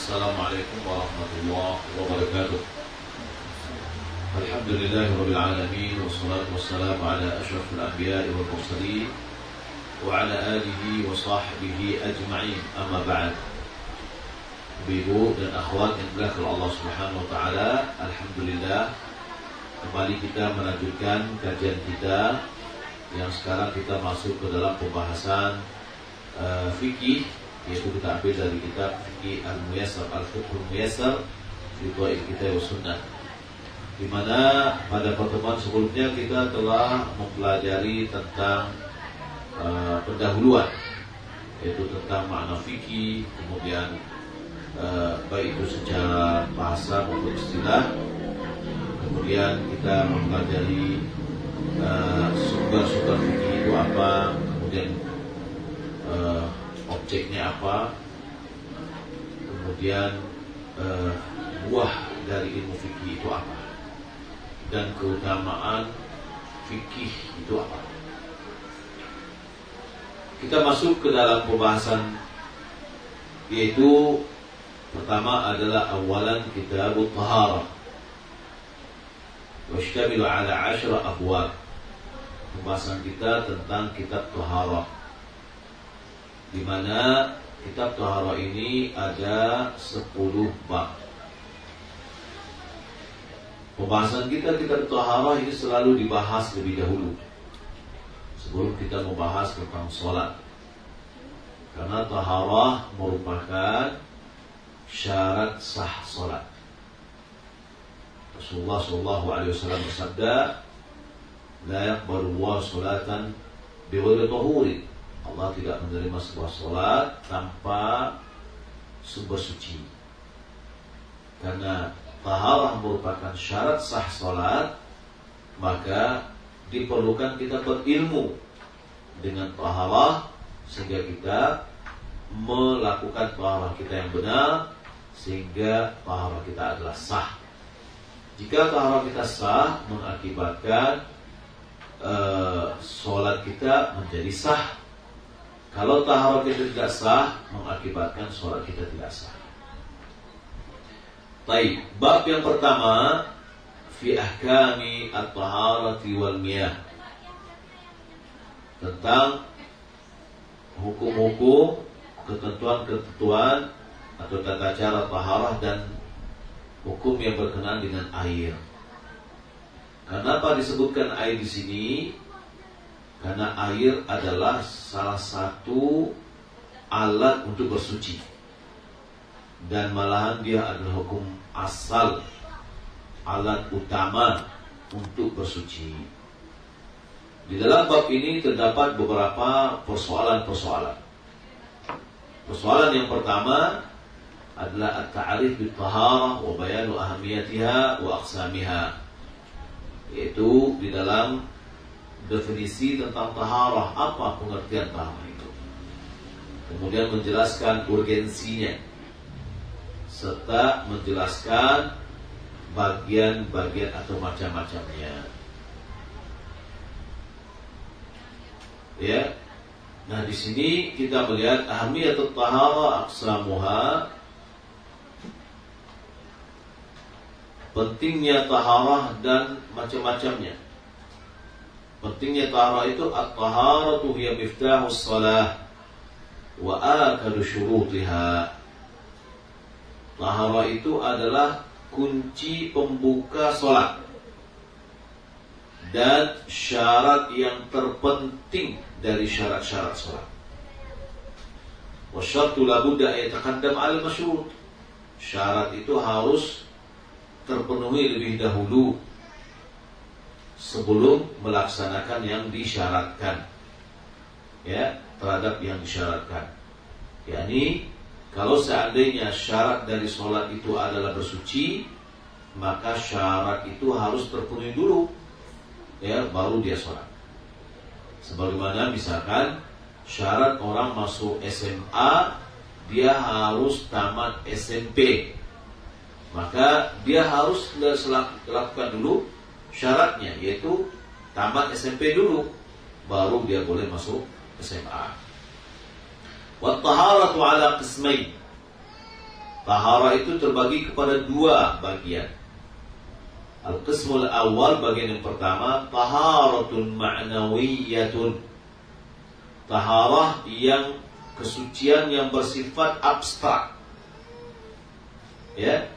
Assalamualaikum warahmatullahi wabarakatuh. Alhamdulillahirabbil alamin wassalatu wassalamu ala asyrafil anbiya'i wal mursalin wa ala alihi wa sahbihi ajma'in. Amma ba'd. Ibu dan akhwat yang dimuliakan oleh Allah Subhanahu wa taala, alhamdulillah kembali kita melanjutkan kajian kita yang sekarang kita masuk ke dalam pembahasan fikih, yaitu kita ambil dari kitab Fikih Al-Muyassar, Al-Fiqhul Muyassar fi Dha'il Kitab wa Sunnah, di mana pada pertemuan sebelumnya kita telah mempelajari tentang pendahuluan, yaitu tentang makna fikih, kemudian baik itu secara bahasa maupun istilah. Kemudian kita mempelajari sumber-sumber fikih itu apa, kemudian objeknya apa, kemudian buah dari ilmu fikih itu apa, dan keutamaan fikih itu apa. Kita masuk ke dalam pembahasan, yaitu pertama adalah awalan kitabut taharah washtamilu ala 10 abwab. Pembahasan kita tentang kitab taharah, di mana kitab taharah ini ada 10 bab. Pembahasan kita kitab taharah ini selalu dibahas lebih dahulu sebelum kita membahas tentang sholat, karena taharah merupakan syarat sah sholat. Rasulullah SAW bersabda, la yaqbalu Allah sholatan bighairi tahurin. Allah tidak menerima sebuah sholat tanpa sumber suci. Karena taharah merupakan syarat sah sholat, maka diperlukan kita berilmu dengan taharah, sehingga kita melakukan taharah kita yang benar, sehingga taharah kita adalah sah. Jika taharah kita sah, mengakibatkan sholat kita menjadi sah. Kalau taharah kita tidak sah, mengakibatkan sholat kita tidak sah. Baik, bab yang pertama, fi ahkami at-taharati wal miyah, tentang hukum-hukum, ketentuan-ketentuan atau tata cara taharah dan hukum yang berkenaan dengan air. Kenapa disebutkan air di sini? Karena air adalah salah satu alat untuk bersuci, dan malahan dia adalah hukum asal, alat utama untuk bersuci. Di dalam bab ini terdapat beberapa persoalan-persoalan. Persoalan yang pertama adalah at-ta'rif bit-taharah wa bayanu ahamiyatiha wa aqsamiha, yaitu di dalam definisi tentang taharah, apa pengertian taharah itu, kemudian menjelaskan urgensinya, serta menjelaskan bagian-bagian atau macam-macamnya. Ya. Nah, di sini kita melihat ahamiyatut taharah aqsamuha, pentingnya taharah dan macam-macamnya. Pentingnya taharah itu, at-taharatu hiya miftahus shalah wa akadu syurutiha. Taharah itu adalah kunci pembuka salat dan syarat yang terpenting dari syarat-syarat salat. Wa syartu la budda yataqaddam 'ala al-masyrut. Syarat itu harus terpenuhi lebih dahulu sebelum melaksanakan yang disyaratkan, ya, terhadap yang disyaratkan. yakni kalau seandainya syarat dari sholat itu adalah bersuci, maka syarat itu harus terpenuhi dulu, ya, baru dia sholat. Sebagaimana misalkan syarat orang masuk SMA, dia harus tamat SMP, maka dia harus lakukan dulu syaratnya, yaitu tamat SMP dulu, baru dia boleh masuk SMA. Wa taharatu ala qismain. Taharah itu terbagi kepada dua bagian. Al-qismul awal, bagian yang pertama, taharatun ma'nawiyatun. Taharah yang kesucian yang bersifat abstrak. Ya.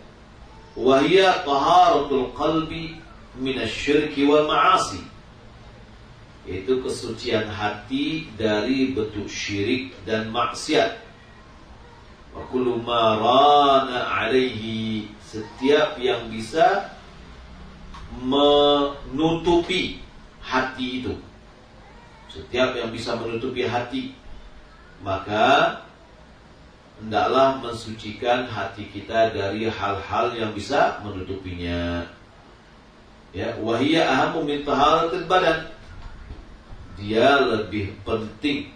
Wa hiya taharatul qalbi minasyirki wal ma'asi. Yaitu kesucian hati dari bentuk syirik dan maksiat. Wa kullu ma rana alaihi, setiap yang bisa menutupi hati itu, setiap yang bisa menutupi hati, maka hendaklah mensucikan hati kita dari hal-hal yang bisa menutupinya. Ya, wahiyya ahammu min taharatil badan. Dia lebih penting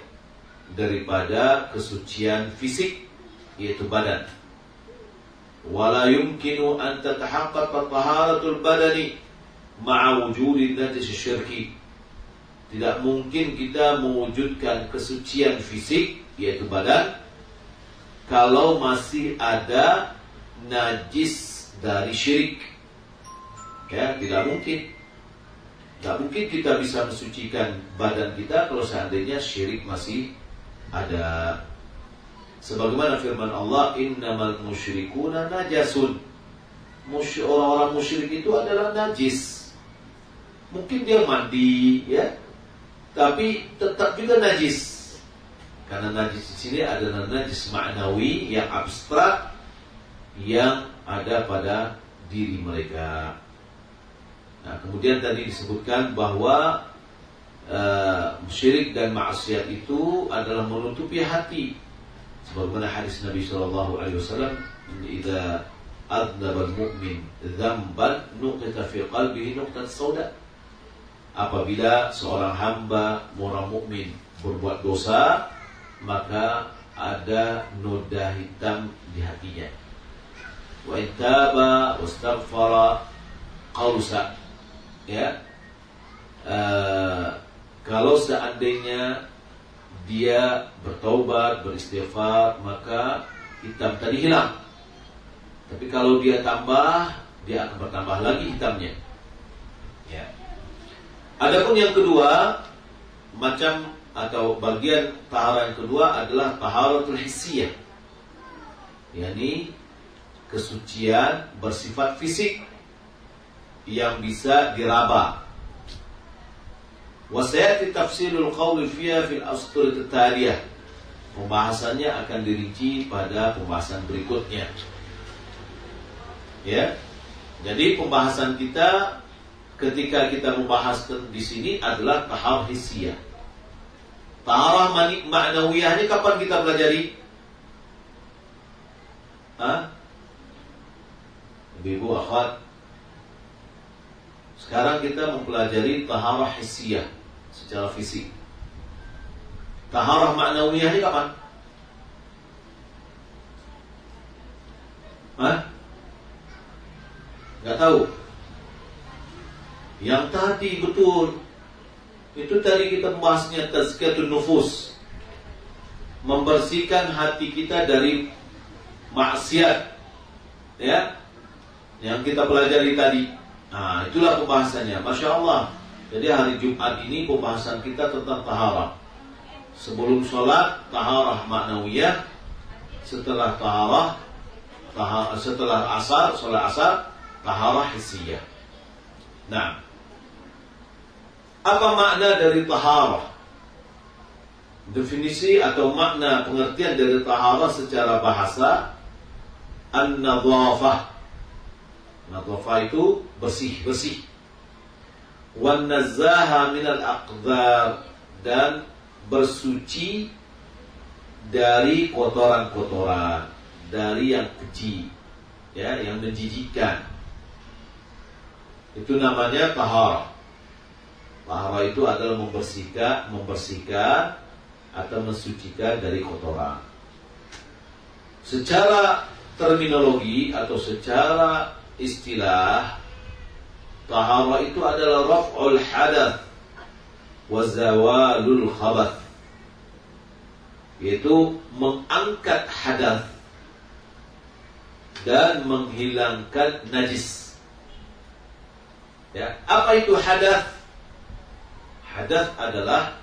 daripada kesucian fisik, yaitu badan. Wala yumkinu an tatahaqqaqa taharatul badani ma'a wujudi najis syirki. Tidak mungkin kita mewujudkan kesucian fisik, yaitu badan, kalau masih ada najis dari syirik. Ya, tidak mungkin. Tidak mungkin kita bisa mensucikan badan kita kalau seandainya syirik masih ada. Sebagaimana firman Allah, innamal musyrikuna najasun. Orang-orang musyrik itu adalah najis. Mungkin dia mandi, ya, tapi tetap juga najis. Karena najis di sini adalah najis ma'nawi yang abstrak yang ada pada diri mereka. Nah, kemudian tadi disebutkan bahwa syirik dan maksiat itu adalah menutupi hati. Sebagaimana hadis Nabi SAW, "Idza adnaba al-mu'min dzamban nuqita fi qalbihi nuqtat sauda." Apabila seorang hamba, orang mukmin berbuat dosa, maka ada noda hitam di hatinya. Wa intaba wastaghfara qausa. Ya, kalau seandainya dia bertaubat, beristighfar, maka hitam tadi hilang. Tapi kalau dia tambah, dia akan bertambah lagi hitamnya. Ya. Adapun yang kedua, macam atau bagian taharah yang kedua adalah taharatul hissiyah. yakni kesucian bersifat fisik yang bisa diraba. Wasayati tafsilul qawli fiha fil astur at-taliyah. Pembahasannya akan dirinci pada pembahasan berikutnya. Ya. Jadi pembahasan kita ketika kita membahas di sini adalah taharah hissiyah. Taharah ma'nawiyah ini kapan kita pelajari? Ibu akhwat, sekarang kita mempelajari taharah hissiyah secara fisik. Taharah ma'nawiyah ini kapan? Gak tahu. Yang tadi betul. Itu tadi kita membahasnya tazkiyatun nufus. Membersihkan hati kita dari maksiat. Ya. Yang kita pelajari tadi. Nah, itulah pembahasannya. Masya Allah. Jadi hari Jumat ini pembahasan kita tentang taharah. Sebelum sholat, taharah ma'nawiyah. Setelah setelah asar, sholat asar, taharah hissiyah. Nah, apa makna dari taharah? Definisi atau makna pengertian dari taharah secara bahasa, an-nadhafah. Nadhafah itu bersih-bersih. Wan nazaha minal aqdar, dan bersuci dari kotoran-kotoran, dari yang keji, ya, yang menjijikkan. Itu namanya taharah. Taharah itu adalah membersihkan atau mensucikan dari kotoran. Secara terminologi atau secara istilah, taharah itu adalah raf'ul hadath wa zawalul khabath, yaitu mengangkat hadath dan menghilangkan najis. Ya, apa itu hadath? Hadath adalah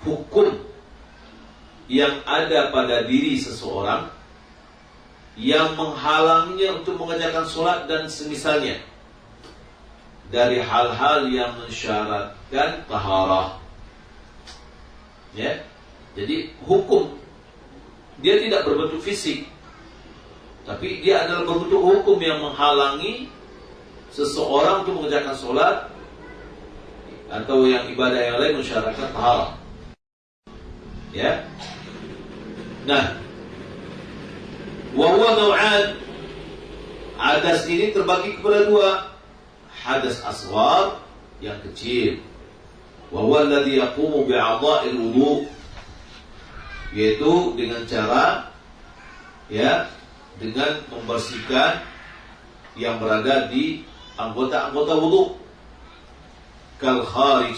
hukum yang ada pada diri seseorang yang menghalanginya untuk mengerjakan sholat dan semisalnya dari hal-hal yang mensyaratkan taharah. Ya, jadi hukum dia tidak berbentuk fisik, tapi dia adalah berbentuk hukum yang menghalangi seseorang untuk mengerjakan sholat atau yang ibadah yang lain mensyaratkan taharah. Ya. Nah, wa huwa naw'an. Hadas ini terbagi kepada dua. Hadas asghar yang kecil. Wa huwa alladhi yaqumu bi'adha'il wudu', yaitu dengan cara dengan membersihkan yang berada di anggota-anggota wudu, kal kharij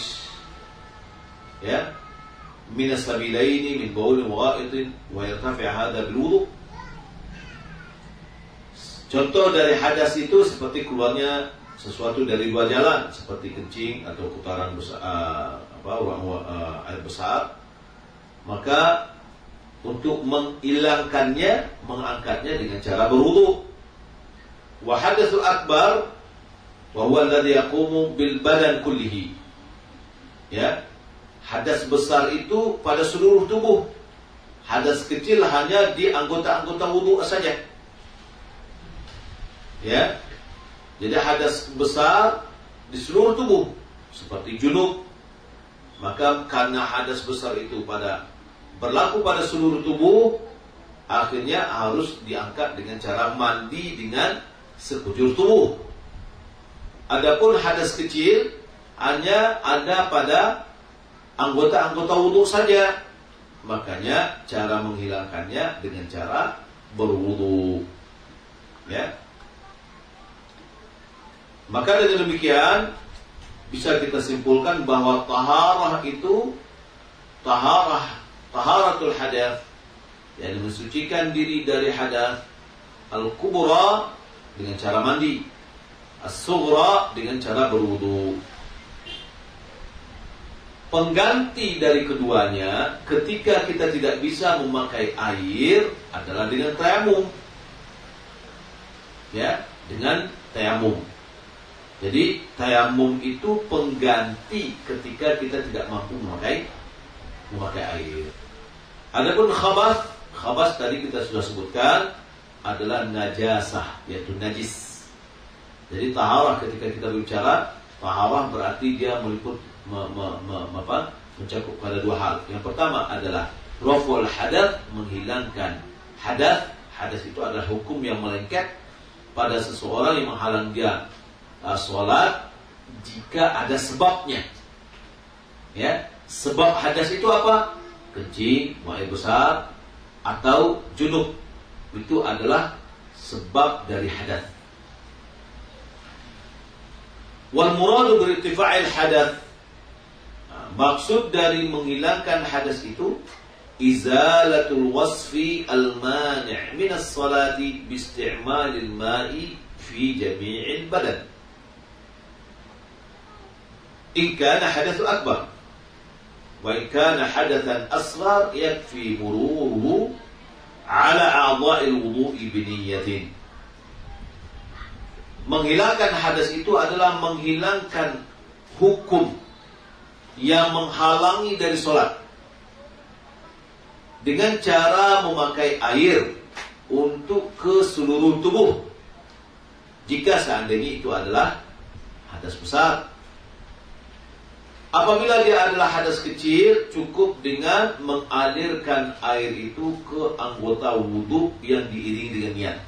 min as-sabilaini min baul wa gha'id wa yartafi' hadha bil wudu. Contoh dari hadas itu seperti keluarnya sesuatu dari dua jalan, seperti kencing atau putaran besar, air besar. Maka untuk menghilangkannya, mengangkatnya dengan cara berwudu. Wa hadatsul akbar wa huwa alladhi yaqumu bil badan kullihi. Ya. Hadas besar itu pada seluruh tubuh. Hadas kecil hanya di anggota-anggota wudu saja. Ya. Jadi hadas besar di seluruh tubuh seperti junub. Maka karena hadas besar itu berlaku pada seluruh tubuh, akhirnya harus diangkat dengan cara mandi dengan sekujur tubuh. Adapun hadas kecil hanya ada pada anggota-anggota wudu saja. Makanya cara menghilangkannya dengan cara berwudu. Ya. Maka dengan demikian bisa kita simpulkan bahwa taharah itu taharatul hadath, yang mensucikan diri dari hadath, al-kubra dengan cara mandi, as-sughra dengan cara berwudu. Pengganti dari keduanya ketika kita tidak bisa memakai air adalah dengan tayamum. Ya, dengan tayamum. Jadi tayamum itu pengganti ketika kita tidak mampu memakai air. Adapun khabas tadi kita sudah sebutkan adalah najasah, yaitu najis. Jadi taharah, ketika kita bicara taharah berarti dia meliput mencakup pada dua hal. Yang pertama adalah raful hadath, menghilangkan hadath. Hadath itu adalah hukum yang melengket pada seseorang yang menghalang dia sholat jika ada sebabnya. Ya, sebab hadas itu apa? Kencing, buang air besar, atau junub. Itu adalah sebab dari hadas. Wal muradu bi irtifa'il hadath, maksud dari menghilangkan hadas itu izalatul wasfi al-mani' min as-salati bi isti'malil ma'i fi jami'il badan. In kana hadatsu akbar wa in kana hadatsan asghar yakfi mururuhu ala a'dha'il wudu'i bi niyyatin. Menghilangkan hadas itu adalah menghilangkan hukum yang menghalangi dari sholat dengan cara memakai air untuk ke seluruh tubuh. Jika seandainya itu adalah hadas besar. Apabila dia adalah hadas kecil, cukup dengan mengalirkan air itu ke anggota wudu yang diiringi dengan niat.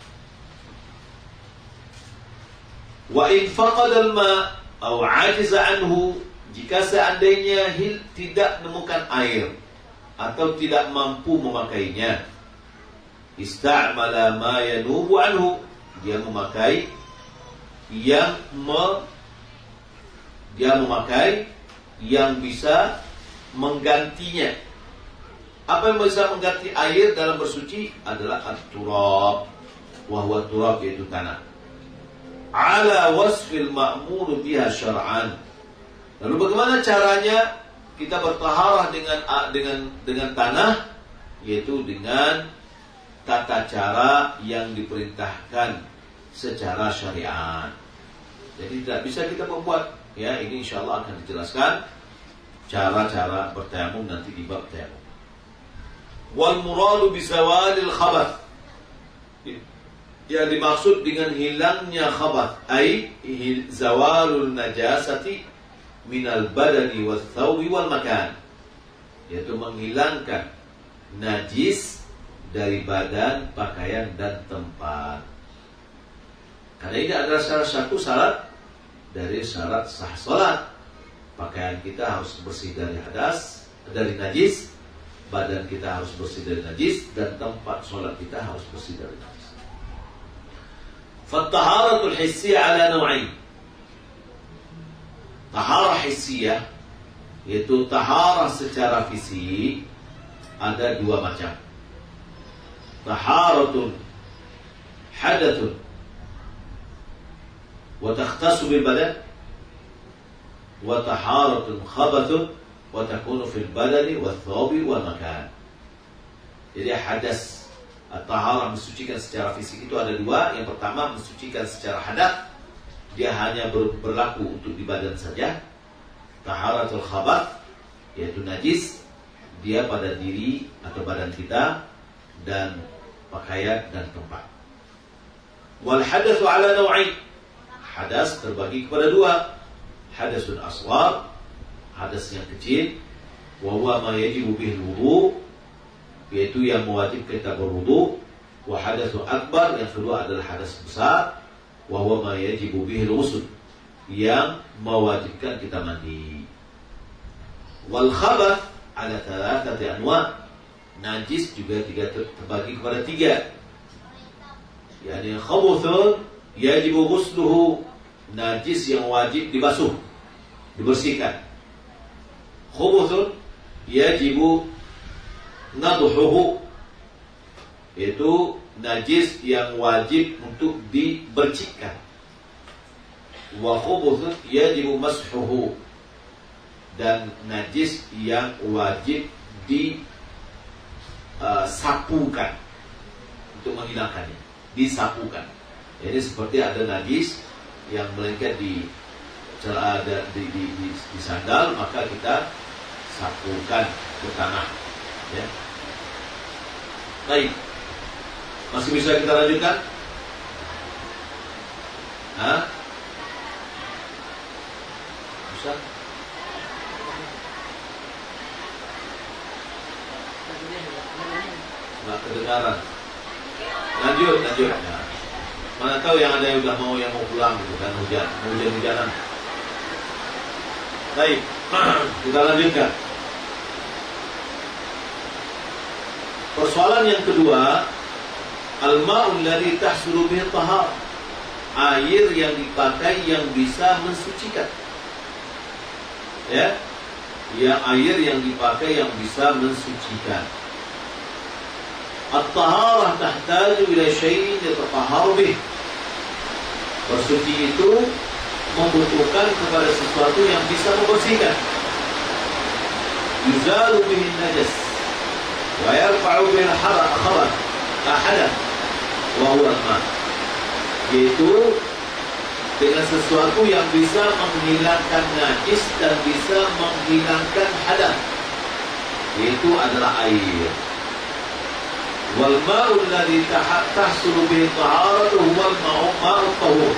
Wa in faqada al-ma' aw 'ajiza anhu, jika seandainya tidak menemukan air atau tidak mampu memakainya, ista'mala ma yanubu anhu, dia memakai yang bisa menggantinya. Apa yang bisa mengganti air dalam bersuci adalah at-turab, wa huwa turab, yaitu tanah. Ala wasfil ma'mur biha syar'an. Lalu bagaimana caranya kita bertaharah dengan tanah? Yaitu dengan tata cara yang diperintahkan secara syariat. Jadi tidak bisa kita membuat, ya, ini insyaallah akan dijelaskan cara-cara bertayamum nanti di bab tayamum. Wal muradu bizawalil khabath, yang dimaksud dengan hilangnya khabath ai zawalul najasati minal badani wath thawbi wal makan, yaitu menghilangkan najis dari badan, pakaian dan tempat. Karena ini adalah salah satu syarat dari syarat sah salat. Pakaian kita harus bersih dari hadas, dari najis, badan kita harus bersih dari najis, dan tempat salat kita harus bersih dari najis. Fattaharatul hissiyah ala naw'ain. Taharah hissiyah, yaitu taharah secara fisik, ada dua macam. Taharatun hadathun wa takhtassu bil badan, wa taharatun khabathun wa takunu fil badani wa thawbi wal makan. Jadi hadas, taharah mensucikan secara fisik itu ada dua. Yang pertama mensucikan secara hadas, dia hanya berlaku untuk di badan saja. Taharatul khabath, yaitu najis, dia pada diri atau badan kita dan pakaian dan tempat. Wal hadatsu ala naw'ain. Hadas terbagi kepada dua. Hadasun asghar, hadas yang kecil, wa huwa ma yajibu bihi wudu, yaitu yang mewajibkan kita berwudu. Wa hadatsun akbar, yang kedua adalah hadas besar, wa huwa ma yajibu bihi al-ghusl, yang mewajibkan kita mandi. Wal khabath ala thalathati anwa'. Najis juga terbagi kepada tiga. Yani khabuthun yajibu ghusluhu, najis yang wajib dibasuh, dibersihkan. Khubuthun yajibu nadhuhu, yaitu najis yang wajib untuk dibersihkan. Wa khubuthun yajibu mashuhu, dan najis yang wajib disapukan, untuk menghilangkannya, disapukan. Jadi seperti ada najis yang melengket di sandal, maka kita sapukan ke tanah, ya. Baik, masih bisa kita lanjutkan? Hah? Bisa? Nggak kedengaran. Lanjut. Ya. Mana tahu yang ada yang udah mau pulang gitu kan, hujan-hujanan. Baik, kita lanjutkan. Persoalan yang kedua, al-ma'ul ladzi tahsulu bihi tahar, air yang dipakai yang bisa mensucikan. Ya. Air yang dipakai yang bisa mensucikan. At-taharah tahtaju ila syai'in yatatahharu bih. Bersuci itu membutuhkan kepada sesuatu yang bisa membersihkan. Yuzalu bihi najas wa yarfa'u bihi al-hadath wa huwa al-ma'. Yaitu dengan sesuatu yang bisa menghilangkan najis dan bisa menghilangkan hadath, yaitu adalah air. Wal ma'ul ladzi tahsulu bihi taharatu huwal ma'u tahur.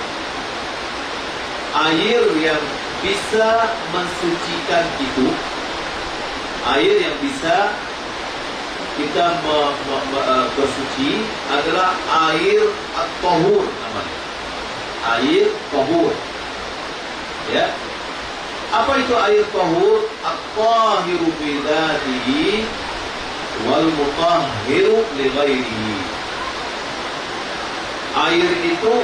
Air yang bisa mensucikan itu, air yang bisa kita bersuci adalah air at-tahur namanya. Air tahur. Ya. Apa itu air tahur? At-tahiru bi dzatihi wal mutahhiru li ghairihi. Air itu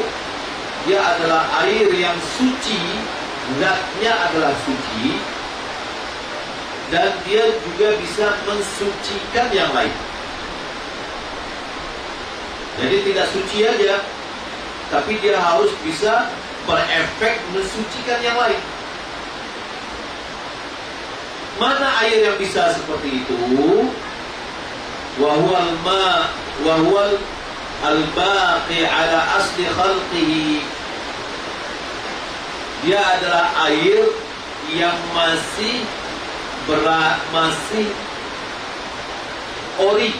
dia adalah air yang suci, zatnya adalah suci, dan dia juga bisa mensucikan yang lain. Jadi tidak suci aja, tapi dia harus bisa berefek mensucikan yang lain. Mana air yang bisa seperti itu? Wahuwal ma, wahuwal al-baqi ala asli khalqihi. Dia adalah air yang masih ori.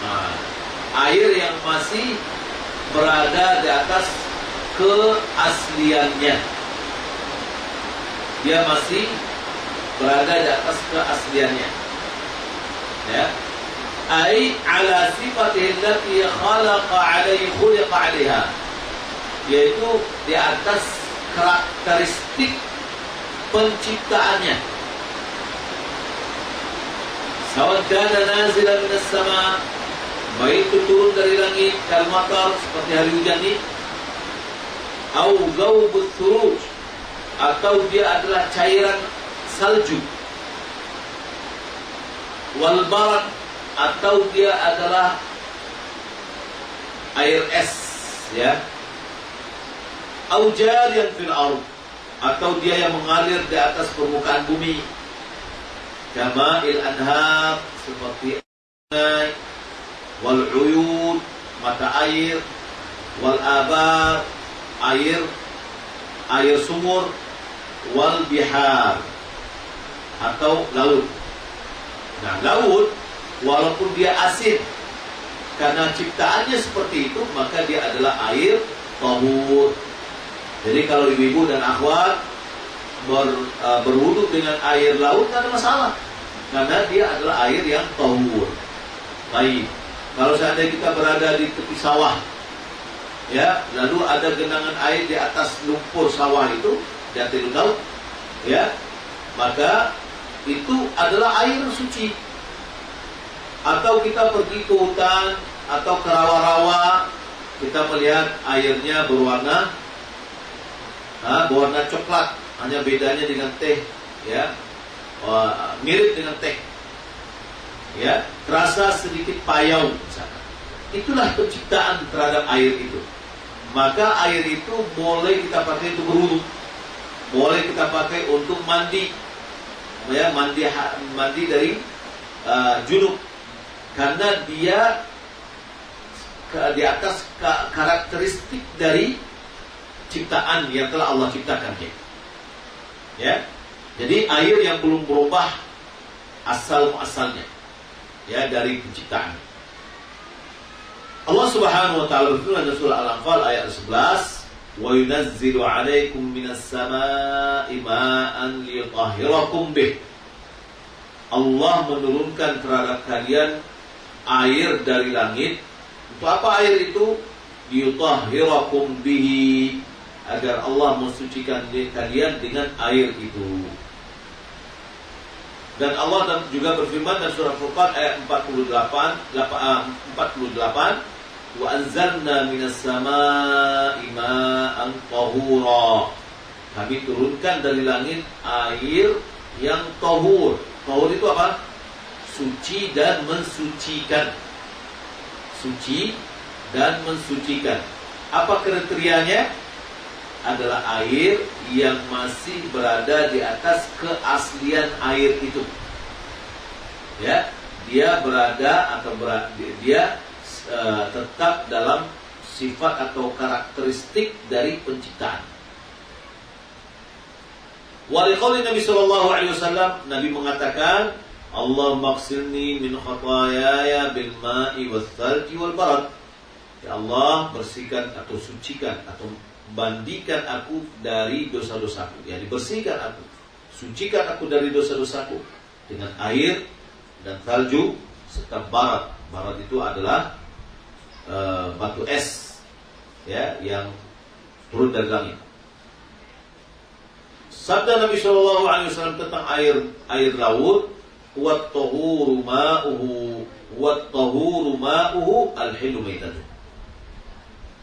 Nah, air yang masih berada di atas keasliannya. Dia masih berada di atas keasliannya. Ya. Ai ala sifatihi allati khalaqa 'alaihi khuliqa 'alaiha. Yaitu di atas karakteristik penciptaannya. Sawan kana nazilan minas sama, baik itu turun dari langit kal matar seperti hari hujan ini, au gaubut thuruj, atau dia adalah cairan salju, wal barad, atau dia adalah air es, ya, au jariyan fil ardh, atau dia yang mengalir di atas permukaan bumi, kama'il anhar, seperti sungai, wal uyud, mata air, wal abar, air sumur, wal bihar, atau laut. Nah, laut walaupun dia asin, karena ciptaannya seperti itu, maka dia adalah air tahur. Jadi kalau ibu-ibu dan akhwat berwudu dengan air laut, tidak ada masalah, karena dia adalah air yang tahur. Baik, kalau seandainya kita berada di tepi sawah, ya, lalu ada genangan air di atas lumpur sawah itu, di atas laut, ya, maka itu adalah air suci. Atau kita pergi ke hutan atau ke rawa-rawa, kita melihat airnya berwarna coklat, hanya bedanya dengan teh, ya, mirip dengan teh, ya, terasa sedikit payau misalkan. Itulah penciptaan terhadap air itu. Maka air itu boleh kita pakai untuk berwudu, boleh kita pakai untuk mandi, ya, mandi dari junub, karena dia di atas karakteristik dari ciptaan yang telah Allah ciptakannya. Ya, jadi air yang belum berubah asal-muasalnya, ya, dari penciptaan. Allah Subhanahu wa taala berfirman dalam surah Al-Anfal ayat 11, "Wa yunazzilu 'alaikum minas samaa'i ma'an liyutahhirakum bih." Allah menurunkan terhadap kalian air dari langit. Untuk apa air itu? Liyutahhirakum bihi, agar Allah mensucikan kalian dengan air itu. Dan Allah juga berfirman dalam surah Furqan ayat 48, "Wa anzalna minas samaa'i ma'an tahura." Kami turunkan dari langit air yang tahur. Tahur itu apa? Suci dan mensucikan. Suci dan mensucikan. Apa kriterianya? Adalah air yang masih berada di atas keaslian air itu. Ya, dia berada atau dia tetap dalam sifat atau karakteristik dari penciptaan. Waliqauli Nabi sallallahu alaihi wasallam, Nabi mengatakan, "Allah maghsilni min khataayaya bil ma'i wath thalji wal barad." Ya Allah, bersihkan atau sucikan atau bandikan aku dari dosa-dosaku. Ya, dibersihkan aku, sucikan aku dari dosa-dosaku dengan air dan salju serta barat. Barat itu adalah batu es, ya, yang turun dari langit. Sabda Nabi Shallallahu Alaihi Wasallam tentang air laut, wat tahuru ma'uhu al-hilu maitatu.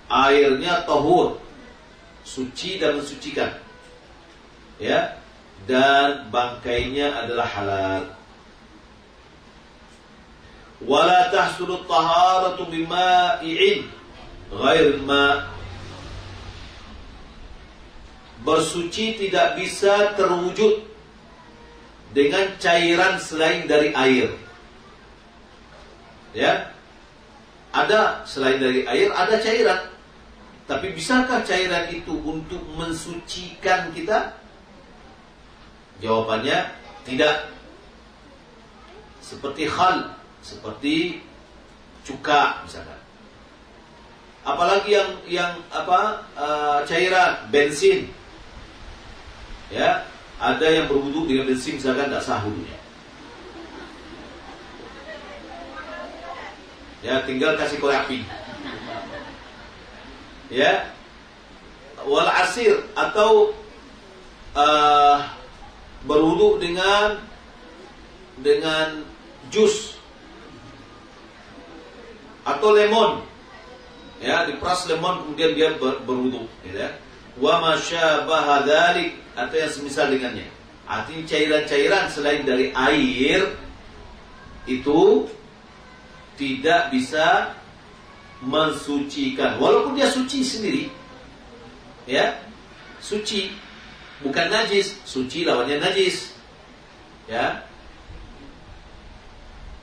Airnya tahur, suci dan mensucikan, ya, dan bangkainya adalah halal. Wala tahsulu taharatu bima'i'in ghairil ma'. Bersuci tidak bisa terwujud dengan cairan selain dari air. Ya, ada selain dari air, ada cairan. Tapi bisakah cairan itu untuk mensucikan kita? Jawabannya tidak. Seperti khal, seperti cuka misalkan. Apalagi yang cairan bensin. Ya, ada yang berwudu dengan bensin misalkan tidak sah wudunya. Ya, tinggal kasih korek api. Ya, wal asir atau berwudu dengan jus atau lemon. Ya, diperas lemon kemudian dia berwudu, ya. Wa ma syabaha dzalik, atau yang semisal dengannya. Artinya cairan-cairan selain dari air itu tidak bisa mensucikan, walaupun dia suci sendiri. Ya, suci, bukan najis. Suci lawannya najis. Ya.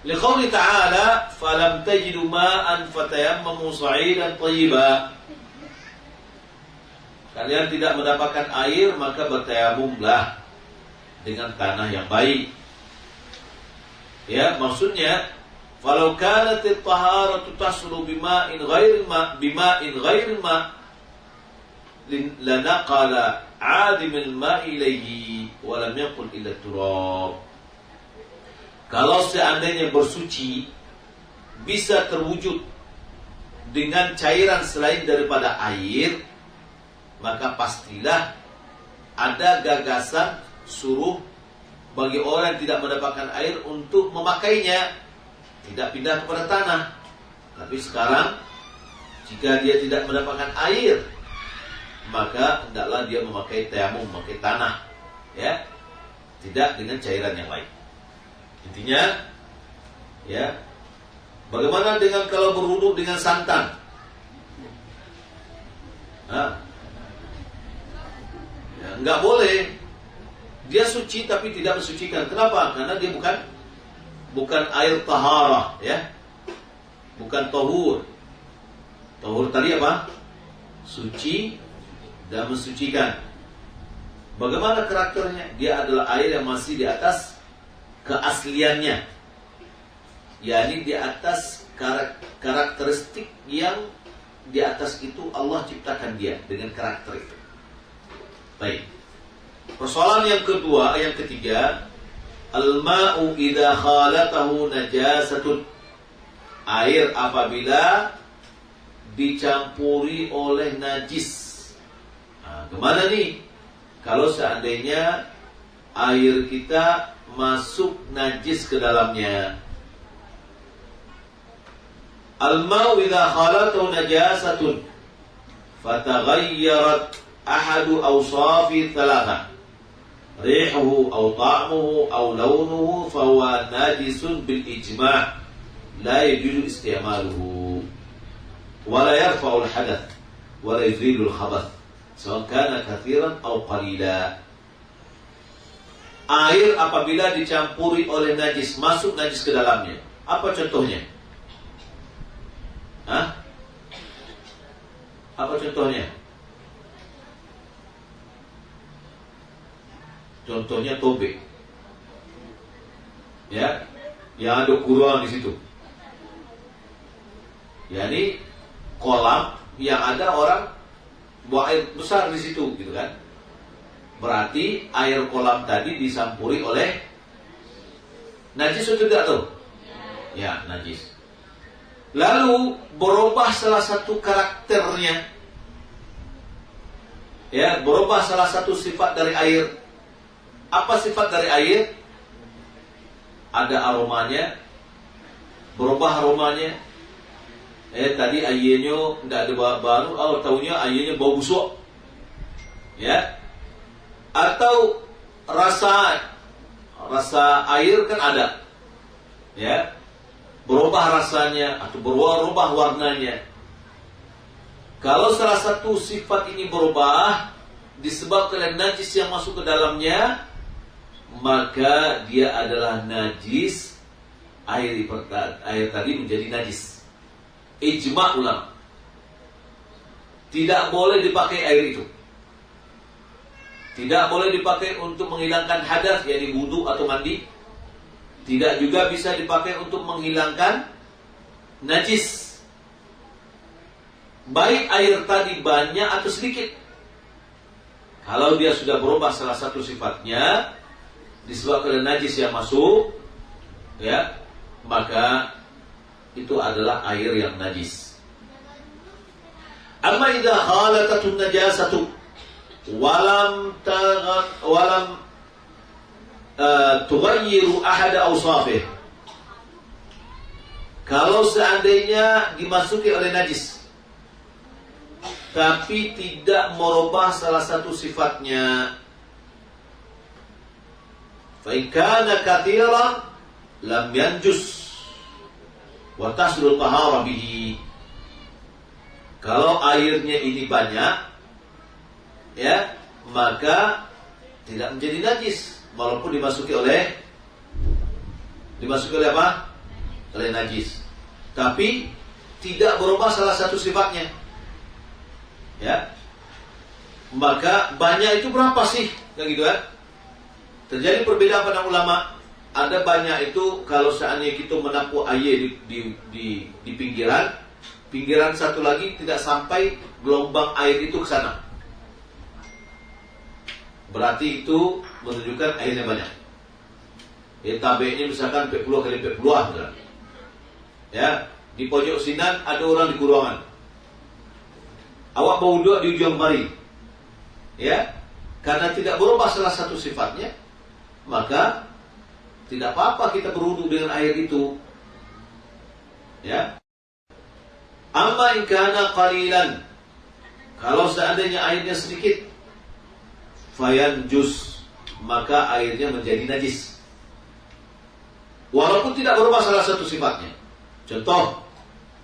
Liqauli ta'ala, falam tajidu ma'an fatayammamu sa'idan thayyiba. Kalian tidak mendapatkan air, maka bertayamumlah dengan tanah yang baik. Ya, maksudnya, falau kanat at-taharatu tahsulu bima'in ghairil ma' lanaqala 'adimul ma'i ilayhi wa lam yaqul illa turab. Kalau seandainya bersuci bisa terwujud dengan cairan selain daripada air, maka pastilah ada gagasan suruh bagi orang yang tidak mendapatkan air untuk memakainya, tidak pindah kepada tanah. Tapi sekarang jika dia tidak mendapatkan air, maka hendaklah dia memakai tayamum, memakai tanah, ya, tidak dengan cairan yang lain. Intinya, ya, bagaimana dengan kalau berwudu dengan santan? Ya, enggak boleh. Dia suci tapi tidak mensucikan. Kenapa? Karena dia bukan air taharah, ya. Bukan tahur. Tahur tadi apa? Suci dan mensucikan. Bagaimana karakternya? Dia adalah air yang masih di atas keasliannya. yakni di atas karakteristik yang di atas itu Allah ciptakan dia dengan karakter itu. Baik. Persoalan yang kedua, yang ketiga, al-ma'u idza khalatahu najasatun. Air apabila dicampuri oleh najis. Nah, kemana nih? Kalau seandainya air kita masuk najis ke dalamnya. Al-ma'u idza khalatahu najasatun fataghayyarat ahadu awsafi thalatha rihuhu aw ta'muhu aw launuhu fahuwa najisun bil ijma' la yajuzu isti'maluhu wa la yarfa'u al-hadath wa la yuzilu al-khabath sawa kana kathiran aw qalila. Air apabila dicampuri oleh najis, masuk najis ke dalamnya. Apa contohnya? Apa contohnya? Contohnya tobe. Ya, yang ada kurang di situ. Yani kolam yang ada orang buang air besar di situ, gitu kan? Berarti air kolam tadi disampuri oleh najis atau tidak tuh? Ya, najis. Lalu berubah salah satu karakternya. Ya, berubah salah satu sifat dari air. Apa sifat dari air? Ada aromanya. Berubah aromanya. Tadi airnya tidak ada baru, tahunya airnya bau busuk. Ya. Atau rasa air kan ada. Ya. berubah rasanya atau berubah warnanya. Kalau salah satu sifat ini berubah disebabkan oleh najis yang masuk ke dalamnya, maka dia adalah najis. Air tadi menjadi najis. Ijma' ulama. Tidak boleh dipakai air itu. Tidak boleh dipakai untuk menghilangkan hadas, yakni wudu atau mandi. Tidak juga bisa dipakai untuk menghilangkan najis. Baik air tadi banyak atau sedikit. Kalau dia sudah berubah salah satu sifatnya disebabkan oleh najis yang masuk, ya, maka itu adalah air yang najis. Amma idza khalatatun najasatu walam tughayyiru ahad awsafih. Kalau seandainya dimasuki oleh najis tapi tidak merubah salah satu sifatnya, fa in kana katsiran lam yanjus wa taslu tahara bihi. Kalau airnya ini banyak, ya, maka tidak menjadi najis walaupun dimasuki oleh apa? Oleh najis. Tapi tidak berubah salah satu sifatnya. Ya. Maka banyak itu berapa sih? Kayak gitu kan? Terjadi perbedaan pada ulama. Ada banyak itu kalau seandainya kita menampung air di pinggiran satu lagi tidak sampai gelombang air itu ke sana. Berarti itu menunjukkan airnya banyak. Ya, tabeknya misalkan 40 kali 40 misalkan. Ya, di pojok sinan ada orang di kuruangan. Awak berwudu di ujung mari. Ya, karena tidak berubah salah satu sifatnya, maka tidak apa-apa kita berwudu dengan air itu. Ya. Amma in kana qalilan. Kalau seandainya airnya sedikit, fayanjus, maka airnya menjadi najis. Walaupun tidak berubah salah satu sifatnya. Contoh,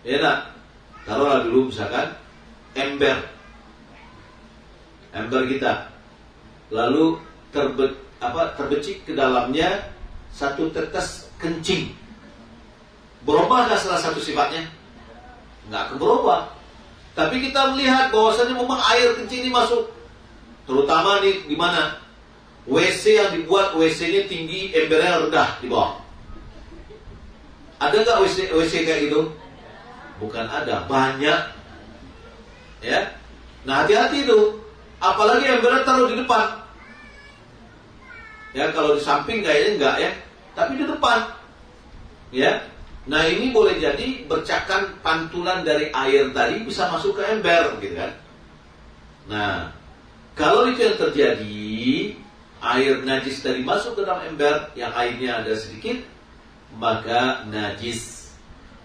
ya nak, taruhlah dulu misalkan ember kita, lalu terbecik ke dalamnya satu tetes kencing. Berubahkah salah satu sifatnya? Nggak akan berubah. Tapi kita melihat bahwasanya memang air kencing ini masuk, terutama di mana WC yang dibuat WC-nya tinggi, embernya rendah di bawah. Ada nggak WC kayak gitu? Bukan ada, banyak. Ya, nah hati-hati itu. Apalagi embernya taruh di depan. Ya, kalau di samping kayaknya enggak ya, tapi di depan. Ya, nah ini boleh jadi bercakan pantulan dari air tadi bisa masuk ke ember, gitu kan? Nah, kalau itu yang terjadi, air najis tadi masuk ke dalam ember yang airnya ada sedikit, maka najis.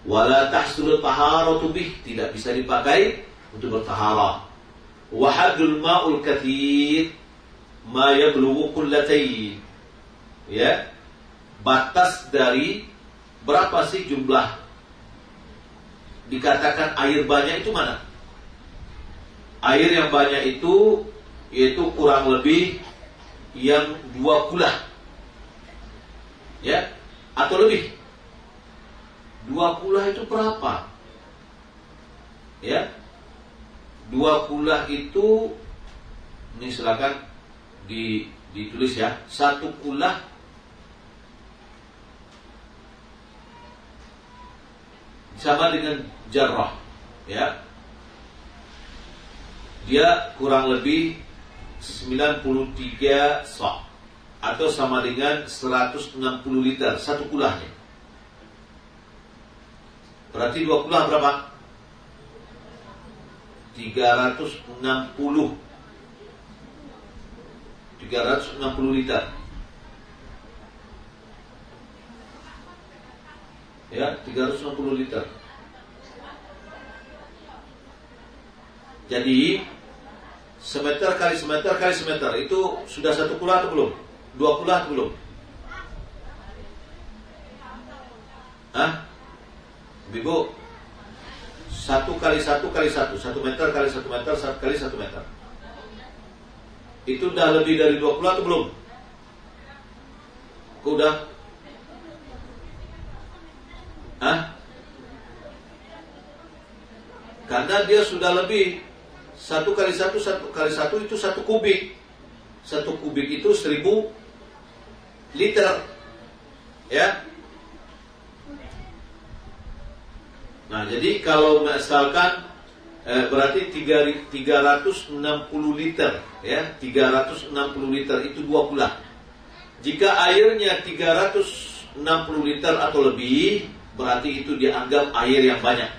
Wala tahsulu taharatu bih, tidak bisa dipakai untuk bertaharah. Wa haddul ma'ul katsir ma yablughu qullatayn. Ya. Batas dari berapa sih jumlah dikatakan air banyak itu mana? Air yang banyak itu yaitu kurang lebih yang 2 kulah. Ya, atau lebih. 2 kulah itu berapa? Ya. 2 kulah itu, ini silakan ditulis ya. 1 kulah sama dengan jarrah, ya. Dia kurang lebih 93 sa' atau sama dengan 160 liter 1 kulahnya. Berarti 2 kulah berapa? 360 liter. Ya, 360 liter. Jadi semeter kali semeter kali semeter itu sudah 1 kulah atau belum? 2 kulah atau belum? Hah? Ibu, 1 kali 1 kali 1, 1 meter kali 1 meter, 1 kali 1 meter. Itu udah lebih dari 20 atau belum? Udah? Hah? Karena dia sudah lebih. 1 kali 1, 1 kali 1 itu 1 kubik. 1 kubik itu 1000 liter. Ya. Nah, jadi kalau misalkan berarti 360 liter, ya, 360 liter itu 2 kulah. Jika airnya 360 liter atau lebih, berarti itu dianggap air yang banyak.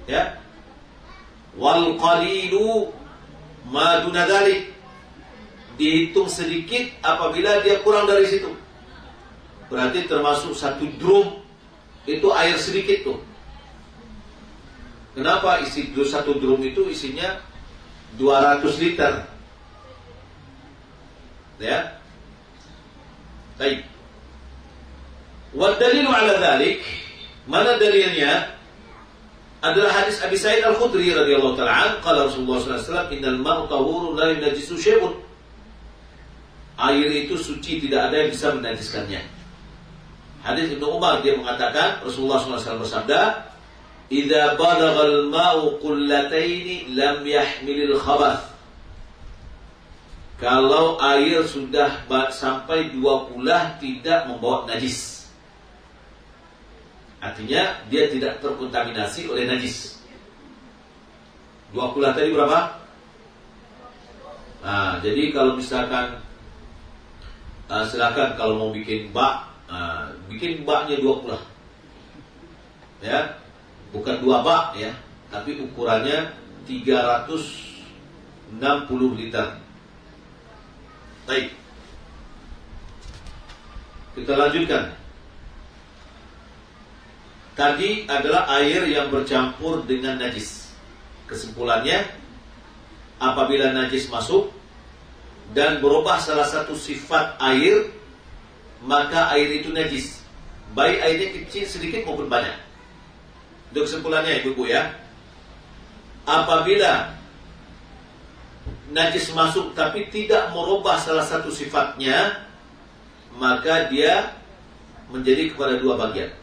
Ya. Wal qalilu ma duna dzalik, dihitung sedikit apabila dia kurang dari situ. Berarti termasuk 1 drum itu air sedikit tuh. Kenapa? Isi 1 drum itu isinya 200 liter. Ya. Baik. Wa dalilu ala dzalik, mana dalilnya? Adalah hadis Abi Sa'id Al-Khudri radhiyallahu ta'ala an, qala Rasulullah sallallahu alaihi wasallam, "Innal ma'u tahurun la yunajjisu syai'un." Air itu suci, tidak ada yang bisa menajiskannya. Hadis Ibnu Umar, dia mengatakan Rasulullah SAW bersabda, "Idza balaghal ma'u qullataini lam yahmilil khabath." Kalau air sudah sampai 2 kulah tidak membawa najis. Artinya dia tidak terkontaminasi oleh najis. 2 kulah tadi berapa? Nah, jadi kalau misalkan silakan kalau mau bikin bak, bikin baknya 2 kulah. Ya, bukan 2 bak ya, tapi ukurannya 360 liter. Baik. Kita lanjutkan. Tadi adalah air yang bercampur dengan najis. Kesimpulannya, apabila najis masuk dan berubah salah satu sifat air, maka air itu najis. Baik airnya kecil sedikit maupun banyak. Itu kesimpulannya ibu-ibu ya. Apabila najis masuk tapi tidak merubah salah satu sifatnya, maka dia menjadi kepada 2 bagian.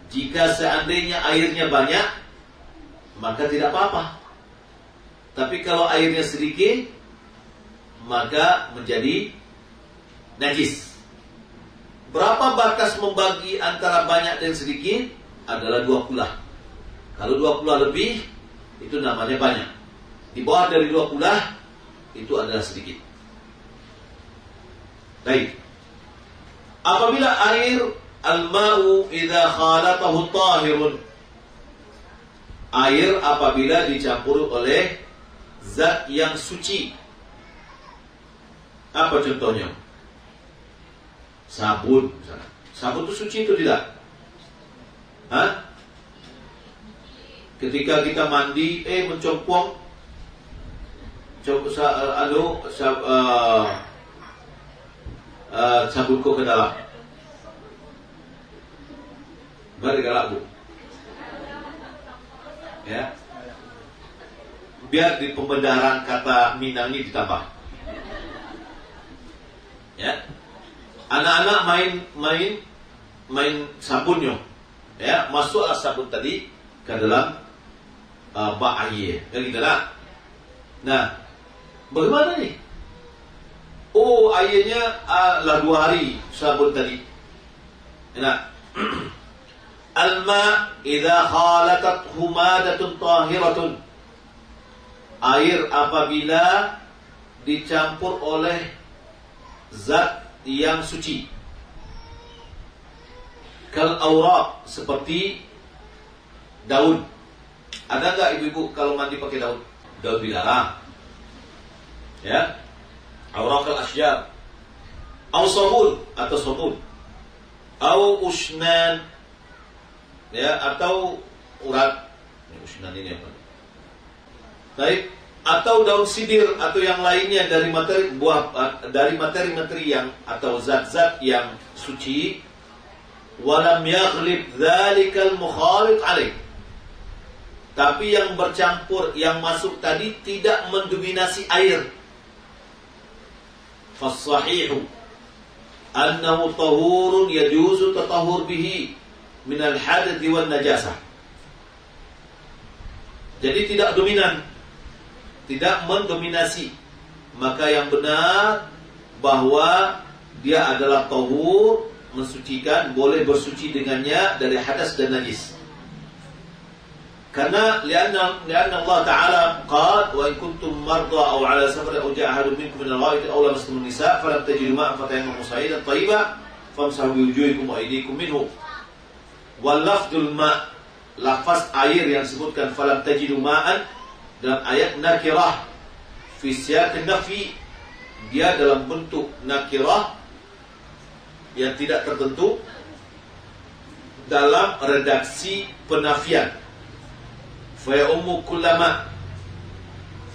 Jika seandainya airnya banyak, maka tidak apa-apa. Tapi kalau airnya sedikit, maka menjadi najis. Berapa batas membagi antara banyak dan sedikit? Adalah 2 kulah. Kalau 2 kulah lebih, itu namanya banyak. Di bawah dari 2 kulah, itu adalah sedikit. Baik. Apabila air al-ma'u idza khalatahu tahirun, air apabila dicampur oleh zat yang suci. Apa contohnya? Sabun misalnya. Sabun itu suci itu tidak? Hah? Ketika kita mandi, mencompong sabunku ke dalam. Balik galak bu, ya. Biar di pembenaran kata Minang ini ditambah. Ya, anak-anak main sabunnya, ya, masuklah sabun tadi ke dalam bak air, kan gitu lah. Nah, bagaimana nih? Oh, airnya lah 2 hari sabun tadi. Nah. Al-ma' idza khalatat humadatun tahiratun, air apabila dicampur oleh zat yang suci. Kal awraq, seperti daun. Ada enggak ibu-ibu kalau mandi pakai daun? Daun dilarang. Ya. Awraq al-asjar. Aw sabun atau sabun. Aw usnan, ya, atau urat. Usnan ini apa? Baik, atau daun sibir atau yang lainnya dari materi materi yang atau zat-zat yang suci, walam yaghlib dzalikal mukhalid alaih. Tapi yang bercampur, yang masuk tadi tidak mendominasi air. Fassahihu annahu tahurun yajuzu tatahhur bihi min al-hadath wan najasah. Jadi tidak dominan, tidak mendominasi. Maka yang benar bahwa dia adalah tahur, mensucikan, boleh bersuci dengannya dari hadas dan najis. Karena lianna Allah Ta'ala qala wa in kuntum marda aw ala safarin aw ja'a ahadun minkum min al-gha'iti aw lamastum an-nisa falam tajidu ma'an fatayammamu sa'idan tayyiban famsahu bi wujuhikum wa aydikum minhu. Wal lafdul ma', lafaz air yang disebutkan falam tajidu ma'an dalam ayat nakirah fi siyaq nafi, dia dalam bentuk nakirah yang tidak tertentu dalam redaksi penafian. Fa ummu kullama,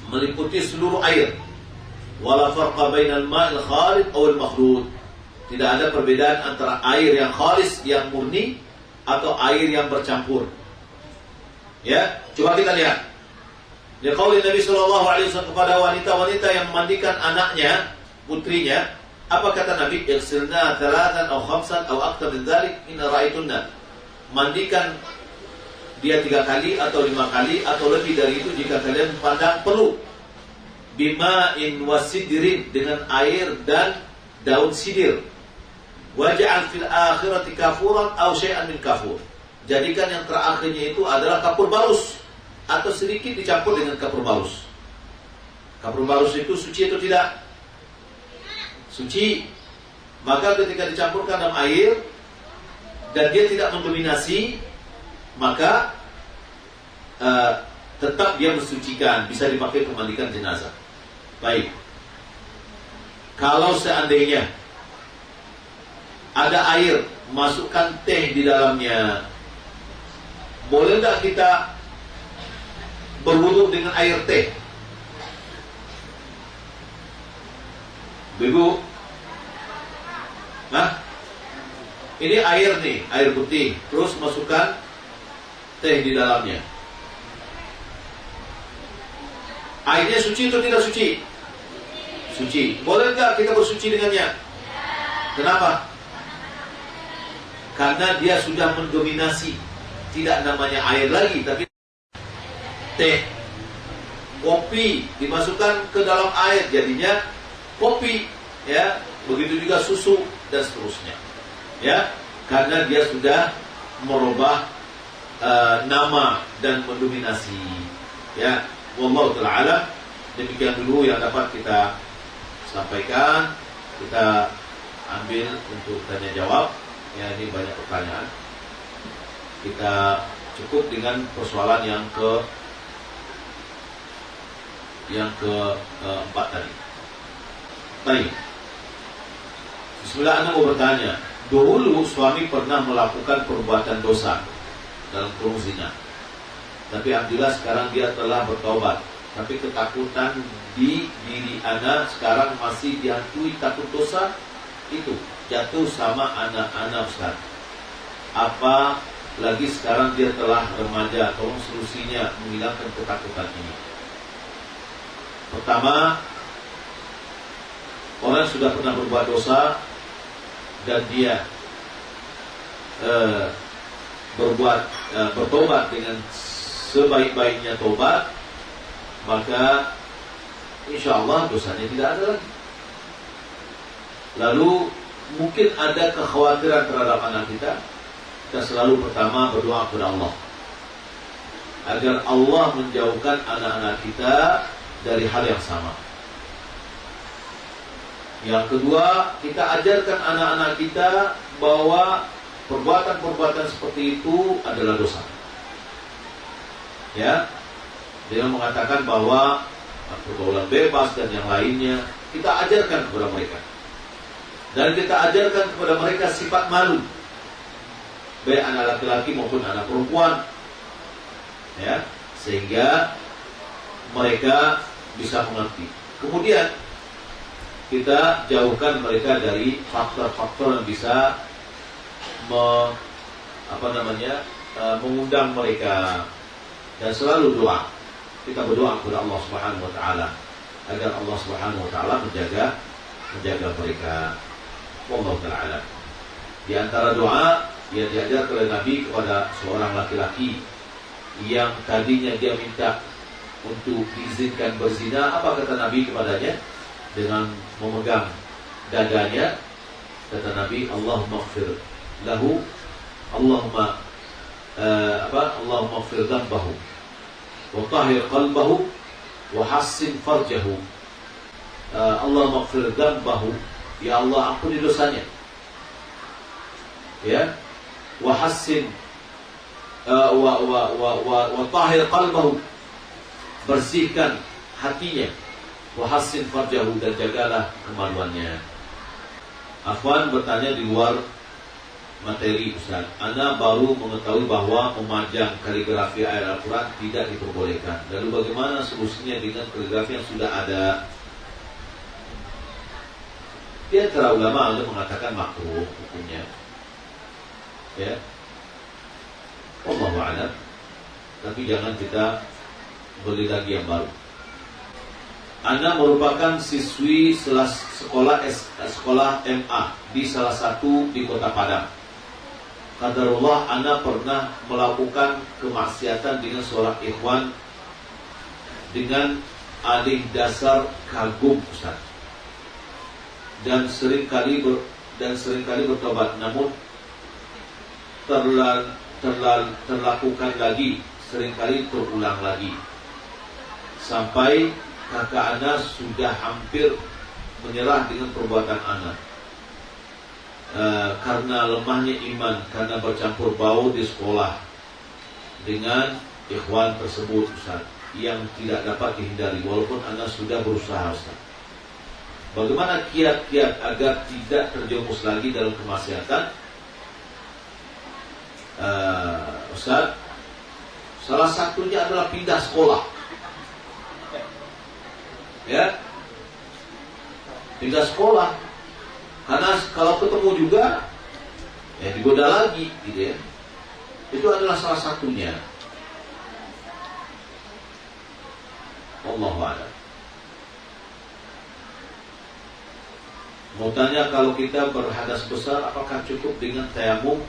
meliputi seluruh air. Wala farqa bainal ma'il khalid aw al makhlud. Tidak ada perbedaan antara air yang khalis, yang murni, atau air yang bercampur. Ya, coba kita lihat. Dia qauli Nabi sallallahu alaihi wasallam kepada wanita-wanita yang memandikan anaknya, putrinya, apa kata Nabi? Ighsilna thalathan aw khamsan aw akthar min dzalik in ra'aytunna. Mandikan dia 3 kali atau 5 kali atau lebih dari itu jika kalian pandang perlu. Bima'in wasidrin, dengan air dan daun sidir. Waj'al fil akhirati kafuran aw syai'an min kafur. Jadikan yang terakhirnya itu adalah kapur barus atau sedikit dicampur dengan kapur barus. Kapur barus itu suci atau tidak? Suci. Maka ketika dicampurkan dalam air dan dia tidak mendominasi, maka tetap dia mensucikan, bisa dipakai memandikan jenazah. Baik. Kalau seandainya ada air, masukkan teh di dalamnya, boleh tidak kita berwudu dengan air teh? Ibu, nah, ini air nih, air putih, terus masukkan teh di dalamnya. Airnya suci atau tidak suci? Suci. Boleh nggak kita bersuci dengannya? Kenapa? Karena dia sudah mendominasi. Tidak namanya air lagi, tapi teh. Kopi dimasukkan ke dalam air, jadinya kopi. Ya, begitu juga susu dan seterusnya. Ya, karena dia sudah merubah nama dan mendominasi. Ya, wallahu ta'ala alam. Demikian dulu yang dapat kita sampaikan. Kita ambil untuk tanya jawab. Ya, ini banyak pertanyaan. Kita cukup dengan persoalan yang keempat tadi. Baik. Bismillah, Anda mau bertanya. Dulu suami pernah melakukan perbuatan dosa dalam kurung zina. Tapi alhamdulillah sekarang dia telah bertobat. Tapi ketakutan di diri anak sekarang masih dihantui takut dosa itu jatuh sama anak-anak Ustaz. Apa lagi sekarang dia telah remaja, tolong solusinya menghilangkan ketakutan ini. Pertama, orang sudah pernah berbuat dosa dan dia bertobat dengan sebaik-baiknya tobat, maka insya Allah dosanya tidak ada lagi. Lalu mungkin ada kekhawatiran terhadap anak kita. Kita selalu pertama berdoa kepada Allah agar Allah menjauhkan anak-anak kita dari hal yang sama. Yang kedua, kita ajarkan anak-anak kita bahwa perbuatan-perbuatan seperti itu adalah dosa. Ya, dengan mengatakan bahwa pergaulan bebas dan yang lainnya, kita ajarkan kepada mereka. Dan kita ajarkan kepada mereka sifat malu, baik anak laki-laki maupun anak perempuan, ya, sehingga mereka bisa mengerti. Kemudian kita jauhkan mereka dari faktor-faktor yang bisa mengundang mereka, dan selalu doa. Kita berdoa kepada Allah Subhanahu wa taala agar Allah Subhanahu wa taala menjaga mereka. Wallahu taala. Di antara doa yang diajar oleh Nabi kepada seorang laki-laki yang tadinya dia minta untuk diizinkan berzina, apa kata Nabi kepadanya? Dengan memegang dadanya, kata Nabi, Allahumma ighfir lahu, Allahumma ighfir dhanbahu wa tahhir qalbahu wa hassin farjahu. Allahumma ighfir dhanbahu, ya Allah ampuni dosanya, ya, wa hassin wa tahhir qalbahu, bersihkan hatinya, wa hassin farjahu, dan jagalah kemaluannya. Afwan bertanya di luar materi, Ustaz. Ana baru mengetahui bahwa memajang kaligrafi ayat Al-Quran tidak diperbolehkan. Lalu bagaimana solusinya dengan kaligrafi yang sudah ada? Di antara ulama ada mengatakan makruh hukumnya, ya. Wallahu a'lam. Tapi jangan kita beli lagi yang baru. Ana merupakan siswi sekolah MA di salah satu di Kota Padang. Qadarullah, ana pernah melakukan kemaksiatan dengan seorang ikhwan dengan alih dasar kagum, Ustaz. Dan seringkali bertobat, namun terlakukan lagi, seringkali terulang lagi, sampai kakak ana sudah hampir menyerah dengan perbuatan ana. Karena lemahnya iman, karena bercampur bau di sekolah dengan ikhwan tersebut, Ustaz, yang tidak dapat dihindari walaupun ana sudah berusaha, Ustaz. Bagaimana kiat-kiat agar tidak terjerumus lagi dalam kemaksiatan? Ustaz, salah satunya adalah pindah sekolah, ya, pindah sekolah. Karena kalau ketemu juga, ya digoda lagi, gitu ya. Itu adalah salah satunya. Wallahu a'lam. Mau tanya, kalau kita berhadas besar, apakah cukup dengan tayamum?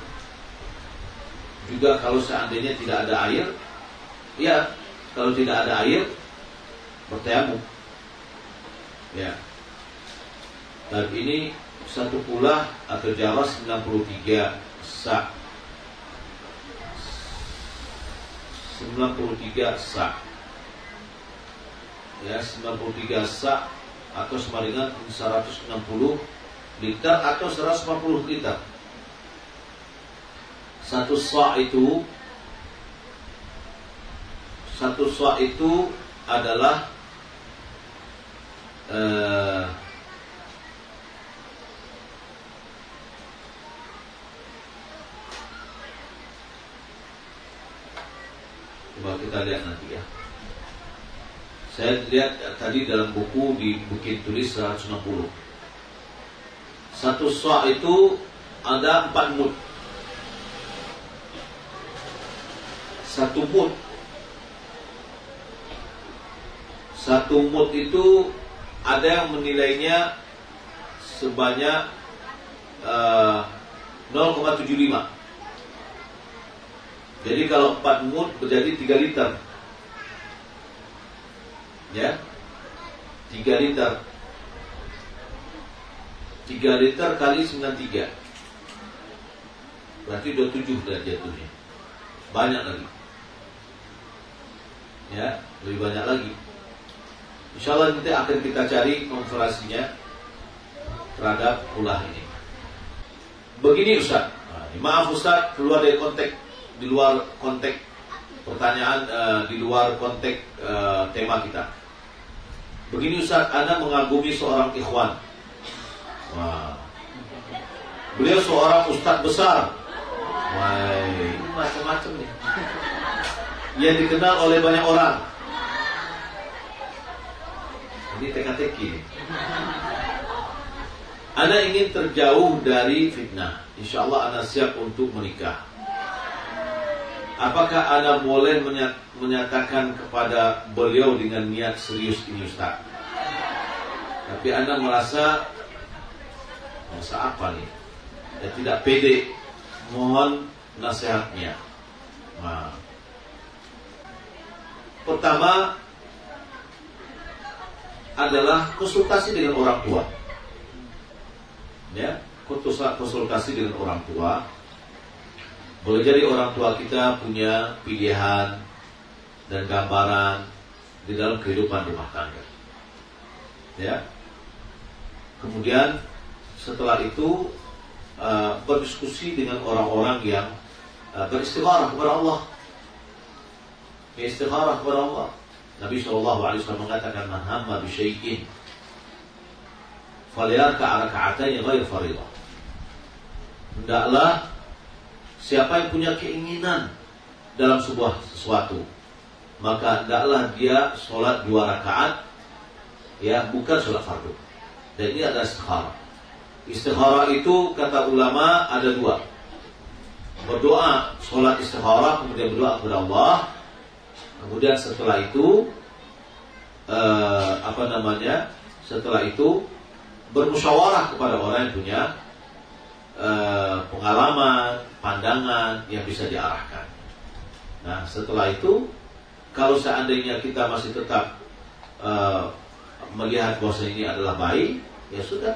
Juga kalau seandainya tidak ada air? Ya, kalau tidak ada air, bertayamum. Ya. Dan ini satu kulah atau jarak 93 sa'. 93 sa'. Ya, 93 sa' atau sama dengan 160 liter atau 150 liter. Satu sa' itu adalah coba kita lihat nanti, ya. Saya lihat tadi dalam buku dibikin tulis 160. Satu sa' itu ada 4 mud. Satu mud itu ada yang menilainya sebanyak 0,75. Jadi kalau 4 mud berjadi 3 liter. Ya, 3 liter. 3 liter kali 93. Berarti 27 dah jatuhnya. Banyak lagi. Ya, lebih banyak lagi. Insyaallah nanti akan kita cari konfirmasinya terhadap ulah ini. Begini, Ustaz. Maaf Ustaz, keluar dari konteks, di luar konteks pertanyaan, di luar konteks tema kita. Begini Ustaz, Anda mengagumi seorang ikhwan. Wah. Beliau seorang ustaz besar. Wah, ini macam-macam nih. Yang dikenal oleh banyak orang. Ini teka-teki nih. Ana ingin terjauh dari fitnah. Insya Allah ana siap untuk menikah. Apakah ana boleh menyatakan kepada beliau dengan niat serius ini Ustaz? Tapi ana merasa apa nih? Ya, tidak pede. Mohon nasihatnya. Nah. Pertama adalah konsultasi dengan orang tua. Ya, konsultasi dengan orang tua. Boleh jadi orang tua kita punya pilihan dan gambaran di dalam kehidupan rumah tangga. Ya. Kemudian setelah itu berdiskusi dengan orang-orang yang beristikharah kepada Allah. Istikharah kepada Allah. Nabi SAW mengatakan man hamma bi syai'in falyarka' raka'atayn ghair fariḍah. Hendaklah siapa yang punya keinginan dalam sebuah sesuatu, maka hendaklah dia sholat 2 rakaat, ya, bukan sholat fardu. Dan ini adalah istikharah. Istikharah itu kata ulama ada 2. Berdoa, sholat istikharah, kemudian berdoa kepada Allah. Kemudian setelah itu setelah itu bermusyawarah kepada orang yang punya pengalaman, pandangan yang bisa diarahkan. Nah, setelah itu kalau seandainya kita masih tetap melihat bahwa ini adalah baik, ya sudah,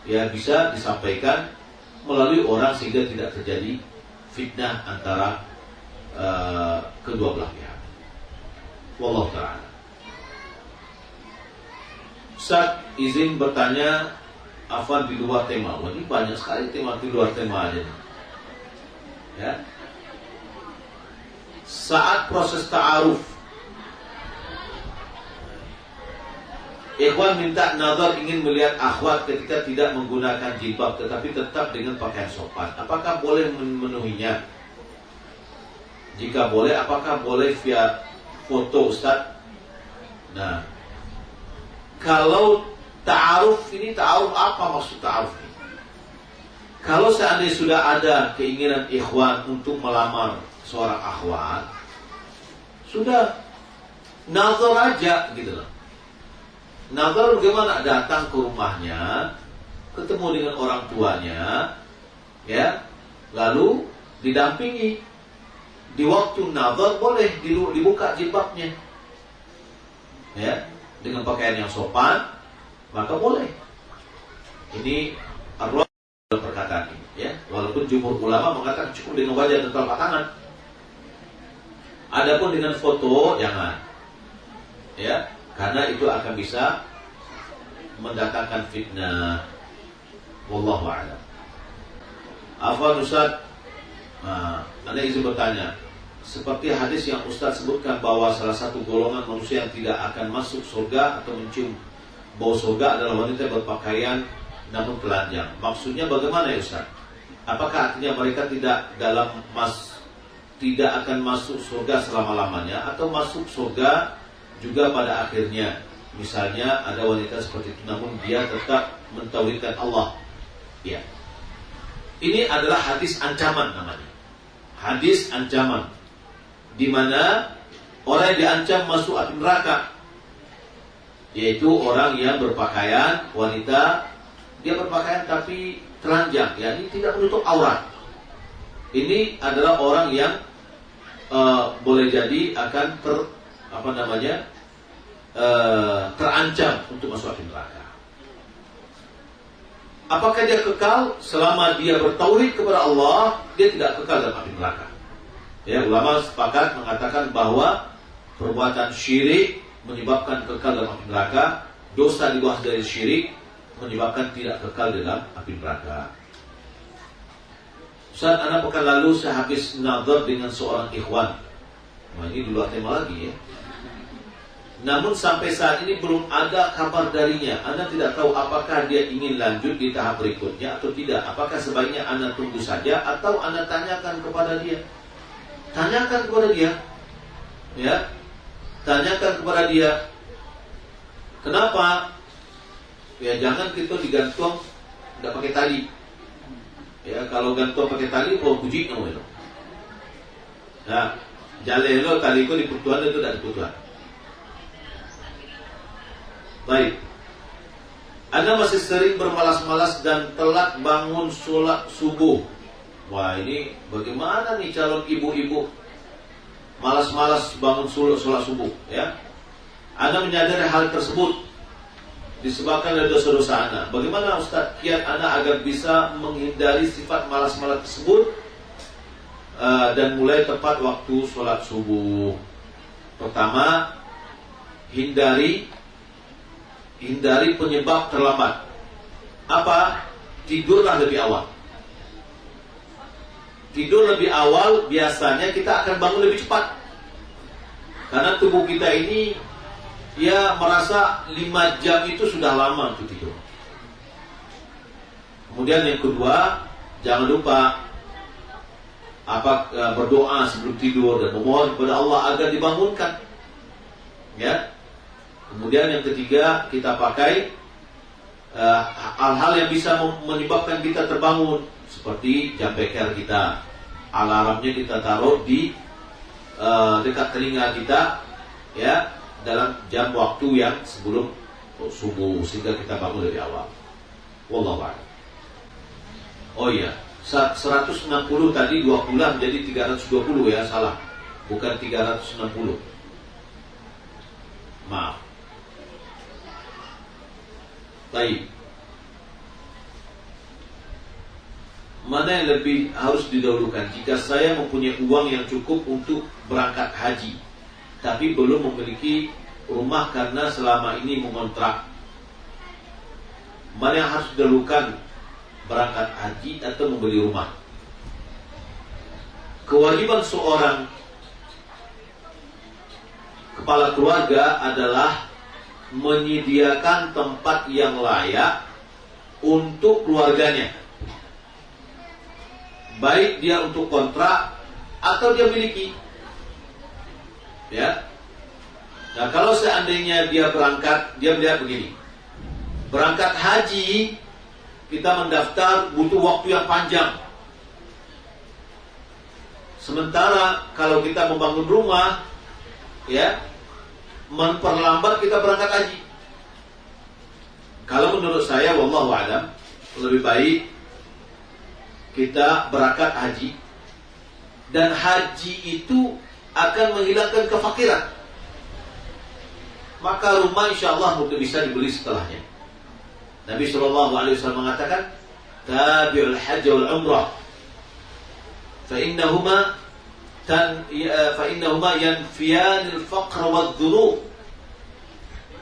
ya bisa disampaikan melalui orang sehingga tidak terjadi fitnah antara kedua belah pihak. Wallahu ta'ala. Ustaz, izin bertanya, afwan di luar tema. Wah, ini banyak sekali tema di luar tema aja. Ya. Saat proses ta'aruf, ikhwan minta nazar ingin melihat akhwat ketika tidak menggunakan jilbab tetapi tetap dengan pakaian sopan. Apakah boleh memenuhinya? Jika boleh, apakah boleh via foto, Ustaz? Nah, kalau ta'aruf ini, ta'aruf apa maksud ta'aruf ini? Kalau seandainya sudah ada keinginan ikhwan untuk melamar seorang akhwat, sudah nazar aja gitu loh. Nazar bagaimana? Datang ke rumahnya, ketemu dengan orang tuanya, ya, lalu didampingi. Di waktu nazar boleh dibuka jilbabnya, ya, dengan pakaian yang sopan, maka boleh. Ini arwah perkataan ini, ya. Walaupun jumhur ulama mengatakan cukup dengan wajah dan telapak tangan. Adapun dengan foto jangan, ya, karena itu akan bisa mendatangkan fitnah. Wallahu a'lam. Afwan Ustaz, Anda izin bertanya, seperti hadis yang Ustaz sebutkan bahwa salah satu golongan manusia yang tidak akan masuk surga atau mencium bau surga adalah wanita berpakaian namun telanjang. Maksudnya bagaimana ya Ustaz? Apakah artinya mereka tidak akan masuk surga selama-lamanya atau masuk surga juga pada akhirnya? Misalnya ada wanita seperti itu namun dia tetap mentauhidkan Allah. Ya. Ini adalah hadis ancaman namanya. Hadis ancaman, di mana orang yang diancam masuk api neraka, yaitu orang yang berpakaian, wanita dia berpakaian tapi telanjang, yakni tidak menutup aurat. Ini adalah orang yang boleh jadi akan terancam untuk masuk api neraka. Apakah dia kekal? Selama dia bertauhid kepada Allah, dia tidak kekal dalam api neraka. Ya, ulama sepakat mengatakan bahwa perbuatan syirik menyebabkan kekal dalam api neraka, dosa di bawah dari syirik menyebabkan tidak kekal dalam api neraka. Saat anak pekan lalu saya habis nazar dengan seorang ikhwan. Nah, ini di luar tema lagi ya. Namun sampai saat ini belum ada kabar darinya. Anda tidak tahu apakah dia ingin lanjut di tahap berikutnya atau tidak. Apakah sebaiknya Anda tunggu saja atau Anda tanyakan kepada dia? Tanyakan kepada dia. Ya. Tanyakan kepada dia. Kenapa? Ya jangan kita digantung nggak pakai tali. Ya, kalau gantung pakai tali, puji kamu itu. Nah, jaleh lo tali ko diputuan itu tidak diputuan. Baik. Anda masih sering bermalas-malas dan telat bangun sholat subuh. Wah, ini bagaimana nih calon ibu-ibu malas-malas bangun sholat subuh, ya? Anda menyadari hal tersebut disebabkan dari dosa-dosa Anda. Bagaimana Ustaz kiat Anda agar bisa menghindari sifat malas-malas tersebut dan mulai tepat waktu sholat subuh? Pertama, hindari penyebab terlambat. Apa? Tidurlah lebih awal. Tidur lebih awal biasanya kita akan bangun lebih cepat. Karena tubuh kita ini merasa 5 jam itu sudah lama untuk tidur. Kemudian yang kedua, jangan lupa berdoa sebelum tidur dan memohon kepada Allah agar dibangunkan. Ya. Kemudian yang ketiga, kita pakai hal-hal yang bisa menyebabkan kita terbangun, seperti jam beker kita. Alarmnya kita taruh di dekat telinga kita, ya, dalam jam waktu yang sebelum subuh, sehingga kita bangun lebih awal. Wallahu a'lam. Oh iya, 160 tadi 20 jadi 320 ya, salah. Bukan 360. Maaf. Baik. Mana yang lebih harus didahulukan? Jika saya mempunyai uang yang cukup untuk berangkat haji, tapi belum memiliki rumah karena selama ini mengontrak, mana yang harus didahulukan, berangkat haji atau membeli rumah? Kewajiban seorang kepala keluarga adalah menyediakan tempat yang layak untuk keluarganya, baik dia untuk kontrak atau dia miliki. Ya. Nah, kalau seandainya dia berangkat, dia melihat begini. Berangkat haji, kita mendaftar butuh waktu yang panjang. Sementara kalau kita membangun rumah, ya, memperlambat kita berangkat haji. Kalau menurut saya, wallahu a'lam, lebih baik kita berangkat haji, dan haji itu akan menghilangkan kefakiran. Maka rumah insyaAllah mungkin bisa dibeli setelahnya. Nabi SAW mengatakan, tabi'ul hajj wal umrah, fa'innahuma yanfiyanil faqr wal dhunub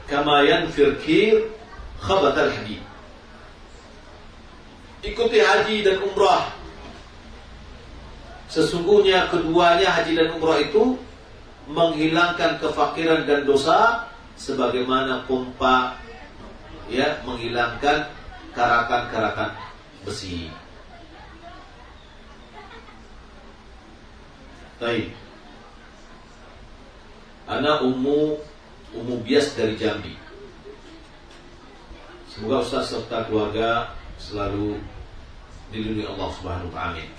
kama yanfir kir khabatal hadid. Ikuti haji dan umrah. Sesungguhnya keduanya, haji dan umrah, itu menghilangkan kefakiran dan dosa sebagaimana pompa, ya, menghilangkan karatan-karatan besi. Baik. Ana Ummu Bias dari Jambi. Semoga Ustaz serta keluarga selalu dilindungi Allah Subhanahu wa ta'ala. Amin.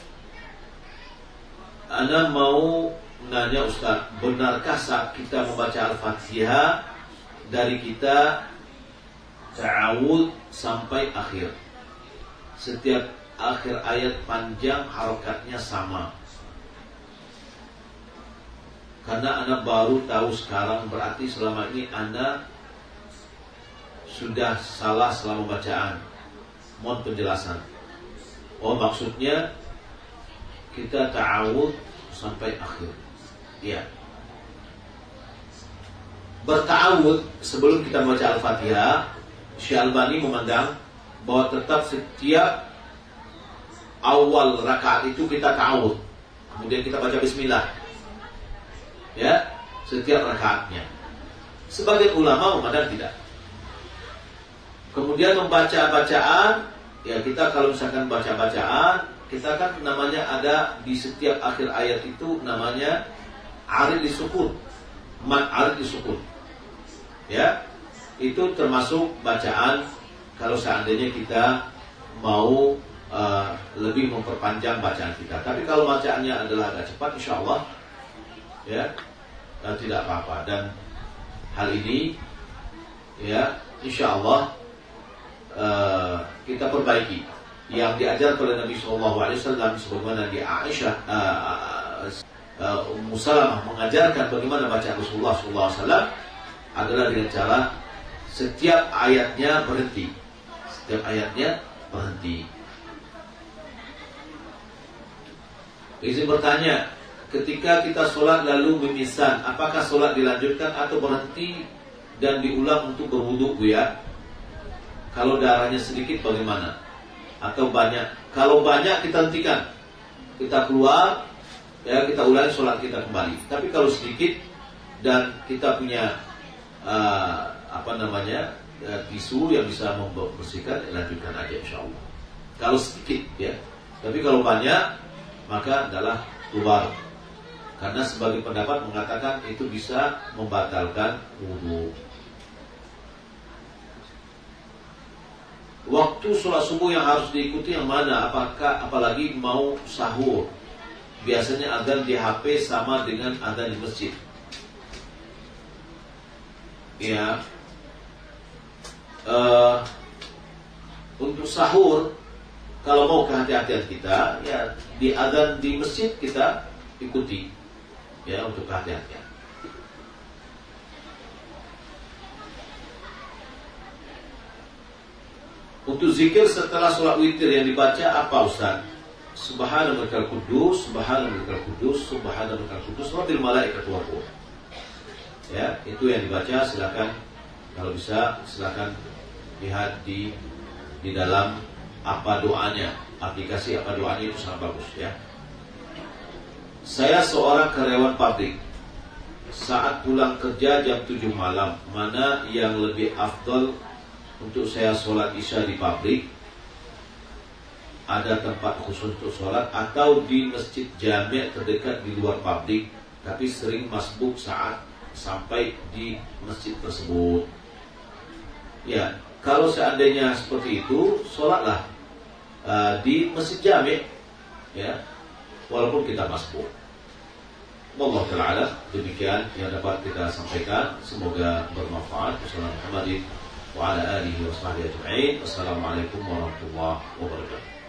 Ana mau menanya Ustaz, benarkah saat kita membaca Al-Fatihah dari kita ta'awud sampai akhir, setiap akhir ayat panjang harokatnya sama? Karena Anda baru tahu sekarang, berarti selama ini Anda sudah salah selama bacaan. Mohon penjelasan. Oh, maksudnya kita ta'awud sampai akhir. Ya. Berta'awud sebelum kita membaca Al-Fatihah, Syekh Albani memandang bahwa tetap setiap awal rakaat itu kita ta'awud, kemudian kita baca bismillah, ya, setiap rakaatnya. Sebagian ulama memandang tidak. Kemudian membaca bacaan, ya, kita kalau misalkan baca bacaan, kita kan namanya ada di setiap akhir ayat itu namanya arid disukun, mat arid disukun, ya, itu termasuk bacaan kalau seandainya kita mau lebih memperpanjang bacaan kita. Tapi kalau bacaannya adalah agak cepat, insya Allah ya tidak apa-apa. Dan hal ini ya insya Allah kita perbaiki yang diajar oleh Nabi SAW, sebagaimana di Aisyah Ummu Salamah mengajarkan bagaimana bacaan Rasulullah SAW adalah dengan cara setiap ayatnya berhenti. Setiap ayatnya berhenti. Izin bertanya, ketika kita sholat lalu mimisan, apakah sholat dilanjutkan atau berhenti dan diulang untuk berwudu, Bu ya? Kalau darahnya sedikit bagaimana? Atau banyak? Kalau banyak kita hentikan, kita keluar, ya kita ulangi sholat kita kembali. Tapi kalau sedikit dan kita punya tisu yang bisa membersihkan, lanjutkan aja insya Allah. Kalau sedikit ya, tapi kalau banyak maka adalah keluar. Karena sebagai pendapat mengatakan itu bisa membatalkan wudu. Waktu sholat subuh yang harus diikuti yang mana? Apalagi mau sahur? Biasanya adzan di HP sama dengan adzan di masjid. Ya, untuk sahur, kalau mau kehati-hatian kita, ya di adzan di masjid kita ikuti, ya untuk kehati-hatian. Untuk zikir setelah sholat witir yang dibaca apa Ustaz? Subhanallah kudus, Subhanallah kudus, Subhanallah kudus, Rabbil malaikati war ruh. Ya, itu yang dibaca. Silakan kalau bisa silakan lihat di dalam apa doanya, aplikasi apa doanya, itu sangat bagus ya. Saya seorang karyawan pabrik. Saat pulang kerja jam 7 malam, mana yang lebih afdol untuk saya sholat isya di pabrik? Ada tempat khusus untuk sholat atau di masjid jami' terdekat di luar pabrik, tapi sering masbuk saat sampai di masjid tersebut. Ya, kalau seandainya seperti itu, sholatlah di masjid jami', ya, walaupun kita masbuk. Wallahu ta'ala, demikian yang dapat kita sampaikan. Semoga bermanfaat. Wassalamualaikum warahmatullahi wabarakatuh.